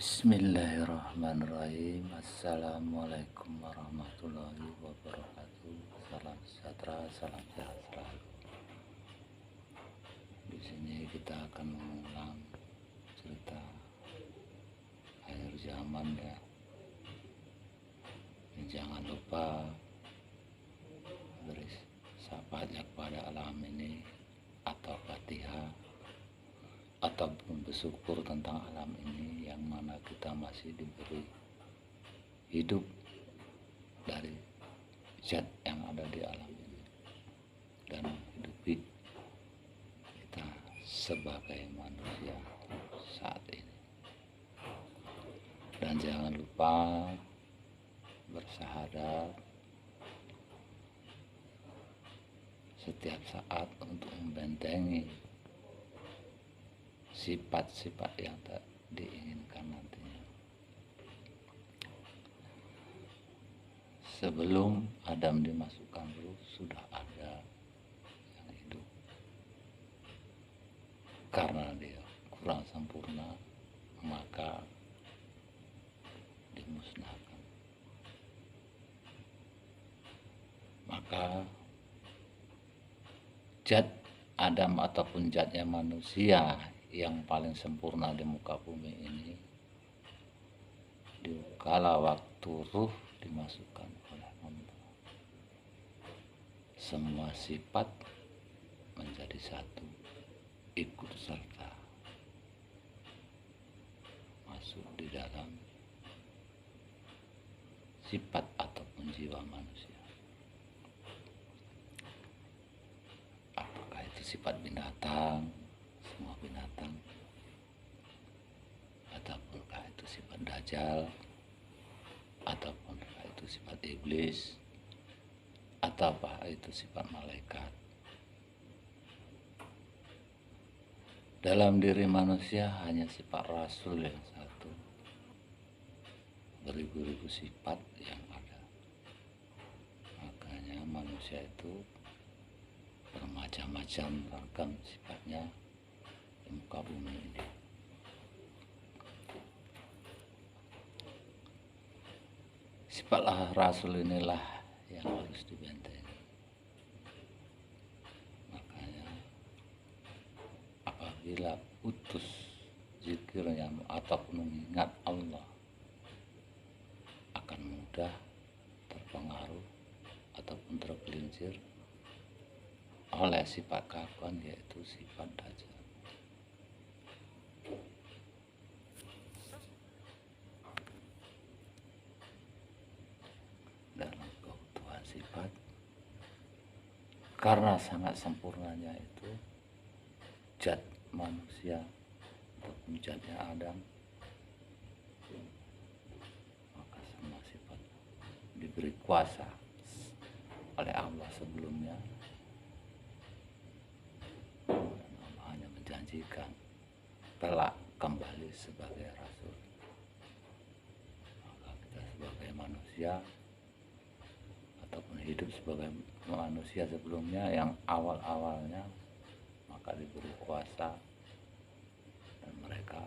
Bismillahirrahmanirrahim. Assalamualaikum warahmatullahi wabarakatuh. Salam sejahtera, salam sehat selalu. Di sini kita akan mengulang cerita akhir zaman ya. Jangan lupa beri syafaatnya kepada alam ini atau Fatihah ataupun bersyukur tentang alam ini yang mana kita masih diberi hidup dari zat yang ada di alam ini dan menghidupi kita sebagai manusia saat ini. Dan jangan lupa bersahadat setiap saat untuk membentengi sifat-sifat yang tak diinginkan nantinya. Sebelum Adam dimasukkan ruh, sudah ada yang hidup. Karena dia kurang sempurna, maka dimusnahkan. Maka zat Adam ataupun zatnya manusia yang paling sempurna di muka bumi ini, di kala waktu ruh dimasukkan oleh Allah, semua sifat menjadi satu, ikut serta masuk di dalam sifat ataupun jiwa manusia. Apakah itu sifat binatang, semua binatang, ataupun itu sifat dajjal, ataupun itu sifat iblis, ataukah itu sifat malaikat. Dalam diri manusia hanya sifat rasul yang satu, beribu-ribu sifat yang ada. Makanya manusia itu bermacam-macam ragam sifatnya di muka bumi ini. Sifatlah rasul inilah yang harus dibentengi. Makanya apabila putus zikirnya ataupun mengingat Allah, akan mudah terpengaruh ataupun tergelincir oleh sifat kafan, yaitu sifat dajjal. Dalam keutuhan sifat, karena sangat sempurnanya itu zat manusia ataupun zatnya Adam, maka semua sifat diberi kuasa oleh Allah sebelumnya, dan Allah hanya menjanjikan kelak kembali sebagai rasul. Maka kita sebagai manusia ataupun hidup sebagai manusia sebelumnya yang awal-awalnya, maka diberi kuasa dan mereka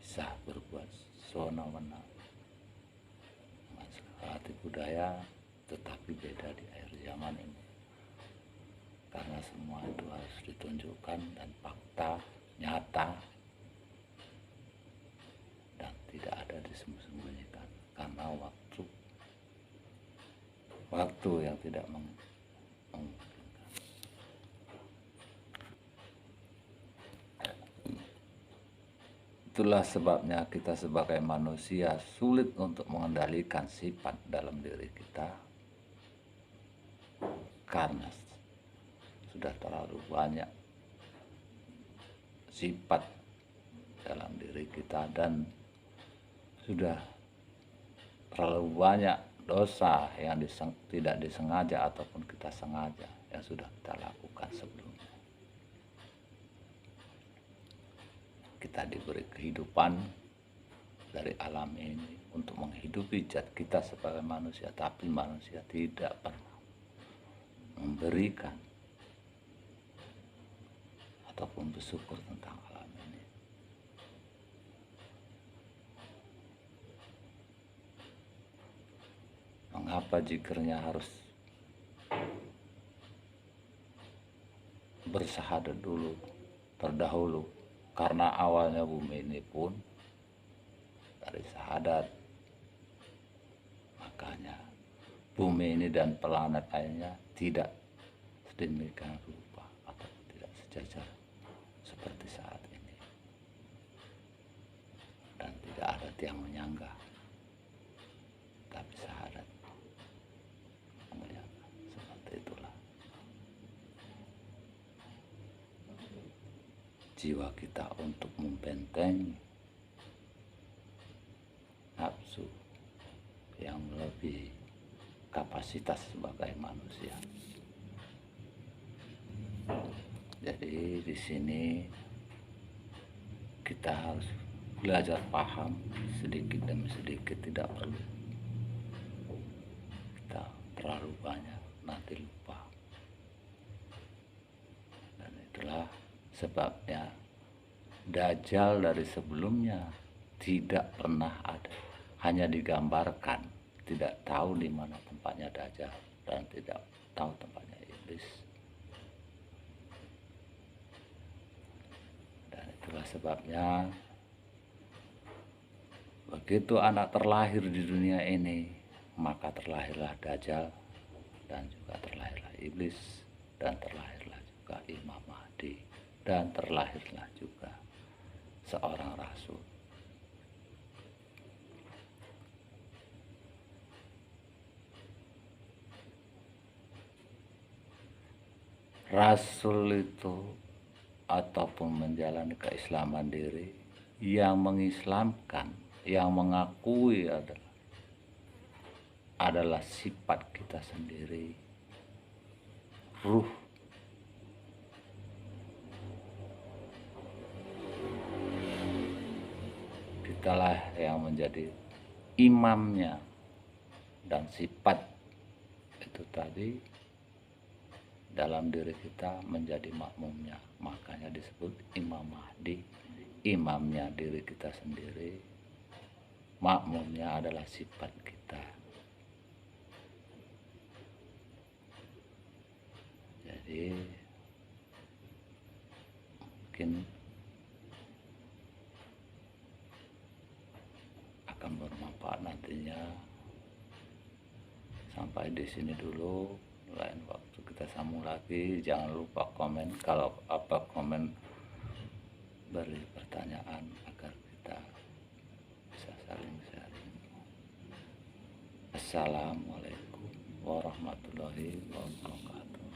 bisa berbuat sewenang-wenang dengan segala hati budaya, tetapi beda di akhir zaman ini, karena semua itu harus ditunjukkan dan fakta nyata dan tidak ada disembunyikan karena waktu yang tidak memungkinkan. Itulah sebabnya kita sebagai manusia sulit untuk mengendalikan sifat dalam diri kita, karena sudah terlalu banyak sifat dalam diri kita dan sudah terlalu banyak dosa yang tidak disengaja ataupun kita sengaja yang sudah kita lakukan sebelumnya. Kita diberi kehidupan dari alam ini untuk menghidupi zat kita sebagai manusia, tapi manusia tidak pernah memberikan ataupun bersyukur tentang alam ini. kenapa zikirnya harus bersyahadat dulu terdahulu? Karena awalnya bumi ini pun dari syahadat. Makanya bumi ini dan planet lainnya tidak sedemikian rupa atau tidak sejajar seperti saat ini, dan tidak ada tiang menyangga, tapi syahadat menyangga. Seperti itulah jiwa kita untuk membentengi nafsu yang melebihi kapasitas sebagai manusia. Jadi di sini kita harus belajar paham sedikit demi sedikit, tidak perlu kita terlalu banyak, nanti lupa. Dan itulah sebabnya Dajjal dari sebelumnya tidak pernah ada, hanya digambarkan, tidak tahu di mana tempatnya Dajjal dan tidak tahu tempatnya iblis. Dan itulah sebabnya begitu anak terlahir di dunia ini, maka terlahirlah Dajjal, dan juga terlahirlah iblis, dan terlahirlah juga Imam Mahdi, dan terlahirlah juga seorang rasul. Rasul itu ataupun menjalani keislaman diri, yang mengislamkan, yang mengakui adalah sifat kita sendiri, ruh. Kitalah yang menjadi imamnya, dan sifat itu tadi dalam diri kita menjadi makmumnya. Makanya disebut Imam Mahdi, imamnya diri kita sendiri, makmumnya adalah sifat kita. Jadi mungkin akan bermanfaat nantinya. Sampai di sini dulu, lain waktu kita sambung lagi. Jangan lupa komen, kalau apa komen beri pertanyaan agar kita bisa saling sharing. Assalamualaikum warahmatullahi wabarakatuh.